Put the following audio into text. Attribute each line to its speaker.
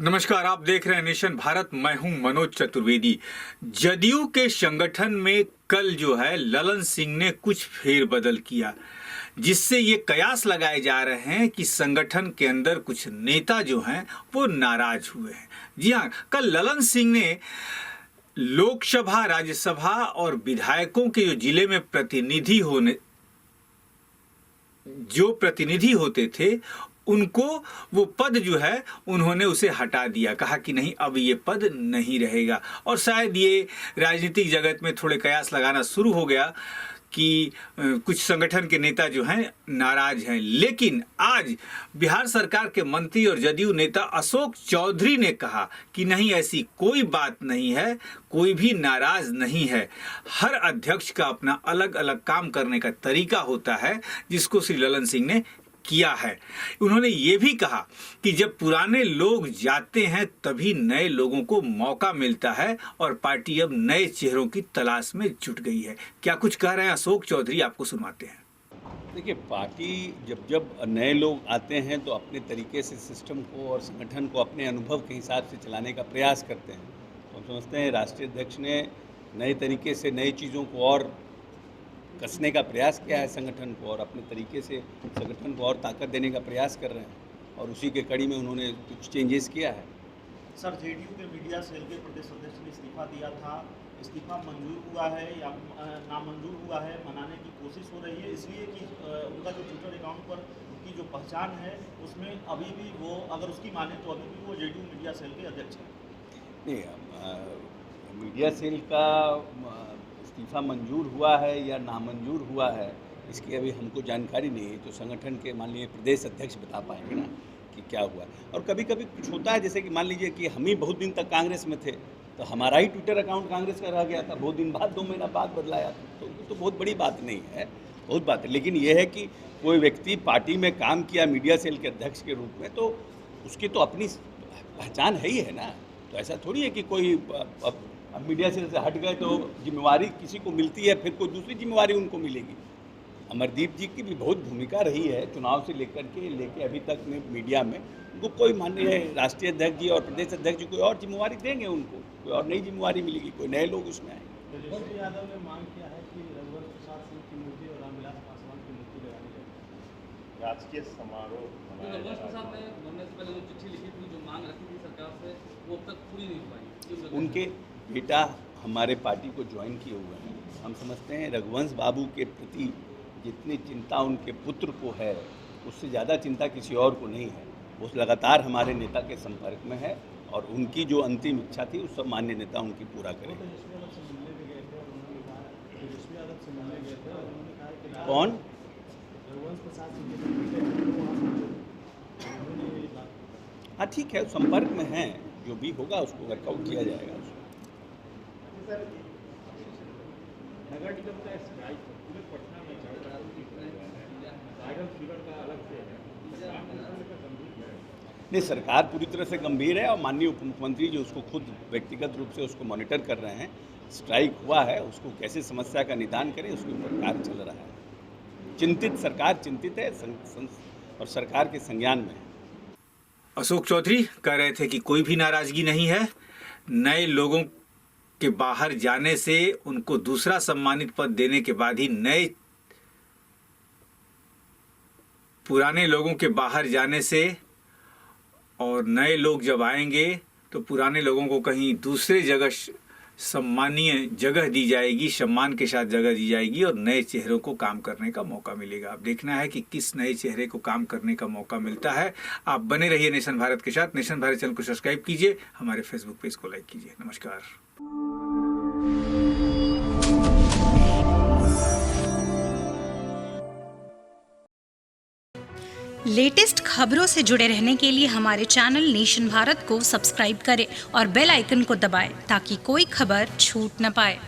Speaker 1: नमस्कार, आप देख रहे हैं नेशन भारत। मैं हूं मनोज चतुर्वेदी। जदयू के संगठन में कल जो है ललन सिंह ने कुछ फेरबदल किया, जिससे ये कयास लगाए जा रहे हैं कि संगठन के अंदर कुछ नेता जो हैं वो नाराज हुए हैं। जी हां, कल ललन सिंह ने लोकसभा, राज्यसभा और विधायकों के जो जिले में प्रतिनिधि होते थे उनको वो पद जो है उन्होंने उसे हटा दिया। कहा कि नहीं, अब ये पद नहीं रहेगा। और शायद ये राजनीतिक जगत में थोड़े कयास लगाना शुरू हो गया कि कुछ संगठन के नेता जो हैं नाराज हैं। लेकिन आज बिहार सरकार के मंत्री और जदयू नेता अशोक चौधरी ने कहा कि नहीं, ऐसी कोई बात नहीं है, कोई भी नाराज नहीं है। हर अध्यक्ष का अपना अलग अलग काम करने का तरीका होता है, जिसको श्री ललन सिंह ने किया है। उन्होंने ये भी कहा कि जब पुराने लोग जाते हैं तभी नए लोगों को मौका मिलता है और पार्टी अब नए चेहरों की तलाश में जुट गई है। क्या कुछ कह रहे हैं अशोक चौधरी, आपको सुनवाते हैं।
Speaker 2: देखिए, पार्टी जब नए लोग आते हैं तो अपने तरीके से सिस्टम को और संगठन को अपने अनुभव के हिसाब से चलाने का प्रयास करते हैं। तो हम समझते हैं राष्ट्रीय अध्यक्ष ने नए तरीके से नई चीज़ों को और कसने का प्रयास किया है संगठन को, और अपने तरीके से संगठन को और ताकत देने का प्रयास कर रहे हैं, और उसी के कड़ी में उन्होंने कुछ चेंजेस किया है।
Speaker 3: सर, जेडीयू के मीडिया सेल के प्रदेश अध्यक्ष ने इस्तीफा दिया था, इस्तीफा मंजूर हुआ है या नामंजूर हुआ है, मनाने की कोशिश हो रही है, इसलिए कि उनका जो ट्विटर अकाउंट पर उनकी जो पहचान है उसमें अभी भी वो, अगर उसकी माने तो अभी भी वो जेडीयू मीडिया सेल के अध्यक्ष हैं।
Speaker 2: नहीं, मीडिया सेल का इस्तीफा मंजूर हुआ है या नामंजूर हुआ है, इसकी अभी हमको जानकारी नहीं है। तो संगठन के मान लीजिए प्रदेश अध्यक्ष बता पाएंगे ना कि क्या हुआ। और कभी कभी कुछ होता है, जैसे कि मान लीजिए कि हम ही बहुत दिन तक कांग्रेस में थे, तो हमारा ही ट्विटर अकाउंट कांग्रेस का रह गया था, बहुत दिन बाद, 2 महीना बाद बदलाया था। तो बहुत बड़ी बात नहीं है, बहुत बात है। लेकिन यह है कि कोई व्यक्ति पार्टी में काम किया मीडिया सेल के अध्यक्ष के रूप में, तो उसकी तो अपनी पहचान है ही है ना। तो ऐसा थोड़ी है कि कोई अब मीडिया सेल से हट गए तो जिम्मेवारी किसी को मिलती है, फिर कोई दूसरी जिम्मेवारी उनको मिलेगी। अमरदीप जी की भी बहुत भूमिका रही है चुनाव से लेके अभी तक में मीडिया में। उनको कोई माननीय राष्ट्रीय अध्यक्ष जी और प्रदेश अध्यक्ष जी कोई और जिम्मेवारी देंगे, उनको कोई और नई जिम्मेवारी मिलेगी, कोई नए लोग उसमें आएंगे।
Speaker 3: तेजस्वी यादव ने मांग किया है कि रघुवंश प्रसाद सिंह की मूर्ति और रामविलास पासवान की मूर्ति लगानी चाहिए। राजकीय समारोह
Speaker 4: रघुवंश प्रसाद ने मरने से पहले जो चिट्ठी लिखी थी, जो मांग रखी थी सरकार से, वो अब तक पूरी नहीं हो पाई।
Speaker 2: उनके बेटा हमारे पार्टी को ज्वाइन किए हुए हैं। हम समझते हैं रघुवंश बाबू के प्रति जितनी चिंता उनके पुत्र को है, उससे ज़्यादा चिंता किसी और को नहीं है। वो लगातार हमारे नेता के संपर्क में है, और उनकी जो अंतिम इच्छा थी उस सब मान्य नेता उनकी पूरा करें। कौन? हाँ, ठीक है, संपर्क में हैं, जो भी होगा उसको वर्कआउट किया जाएगा।
Speaker 3: नगर निगम का स्ट्राइक पूरे पटना में चल रहा है, वायरल फीवर का अलग से है,
Speaker 2: नहीं, सरकार पूरी तरह से गंभीर है, और माननीय उप मुख्यमंत्री जो उसको खुद व्यक्तिगत रूप से उसको मॉनिटर कर रहे हैं। स्ट्राइक हुआ है, उसको कैसे समस्या का निदान करें, उसके ऊपर कार्य चल रहा है। सरकार चिंतित है और सरकार के संज्ञान में है।
Speaker 1: अशोक चौधरी कह रहे थे कि कोई भी नाराजगी नहीं है, नए लोगों के बाहर जाने से, उनको दूसरा सम्मानित पद देने के बाद ही पुराने लोगों के बाहर जाने से और नए लोग जब आएंगे तो पुराने लोगों को कहीं दूसरे जगह सम्मानीय जगह दी जाएगी, सम्मान के साथ जगह दी जाएगी, और नए चेहरों को काम करने का मौका मिलेगा। अब देखना है कि किस नए चेहरे को काम करने का मौका मिलता है। आप बने रहिए नेशन भारत के साथ। नेशन भारत चैनल को सब्सक्राइब कीजिए, हमारे फेसबुक पेज को लाइक कीजिए। नमस्कार।
Speaker 5: लेटेस्ट खबरों से जुड़े रहने के लिए हमारे चैनल नेशन भारत को सब्सक्राइब करें और बेल आइकन को दबाएं ताकि कोई खबर छूट न पाए।